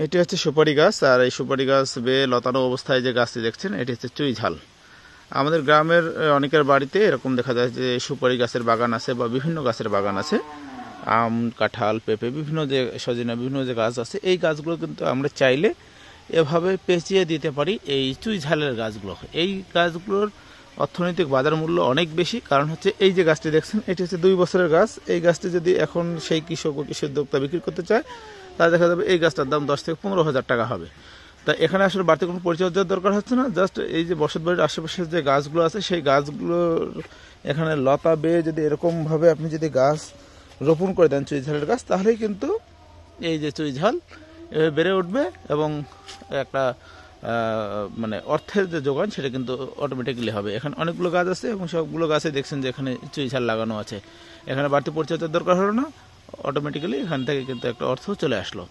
এটি হচ্ছে সুপারি গাছ, আর এই সুপারি গাছ বেয়ে লতানো অবস্থায় যে গাছটি দেখছেন এটি হচ্ছে চুই ঝাল। আমাদের গ্রামের অনেকের বাড়িতে এরকম দেখা যায় যে সুপারি গাছের বাগান আছে বা বিভিন্ন গাছের বাগান আছে, আম, কাঁঠাল, পেঁপে, বিভিন্ন যে সজিনা, বিভিন্ন যে গাছ আছে, এই গাছগুলো কিন্তু আমরা চাইলে এভাবে পেঁচিয়ে দিতে পারি এই চুই ঝালের গাছগুলো। এই গাছগুলোর অর্থনৈতিক বাজার মূল্য অনেক বেশি, কারণ হচ্ছে এই যে গাছটি দেখছেন এটি হচ্ছে 2 বছরের গাছ। এই গাছটি যদি এখন সেই কৃষক ও কৃষি উদ্যোক্তা বিক্রি করতে চায়, তাহলে দেখা যাবে এই গাছটার দাম 10 থেকে 15 হাজার টাকা হবে। তা এখানে আসলে বাড়তি কোনো পরিচর্যার দরকার হচ্ছে না, জাস্ট এই যে বসতবাড়ির আশেপাশে যে গাছগুলো আছে সেই গাছগুলোর এখানে লতা বেয়ে যদি এরকমভাবে আপনি যদি গাছ রোপণ করে দেন চুই ঝালের গাছ, তাহলেই কিন্তু এই যে চুই ঝাল এভাবে বেড়ে উঠবে এবং একটা মানে অর্থের যে যোগান সেটা কিন্তু অটোমেটিক্যালি হবে। এখানে অনেকগুলো গাছ আছে এবং সবগুলো গাছে দেখছেন যে এখানে চুই ঝাল লাগানো আছে। এখানে বাড়তি পরিচর্যার দরকার হলো না, অটোমেটিক্যালি এখান থেকে কিন্তু একটা অর্থ চলে আসলো।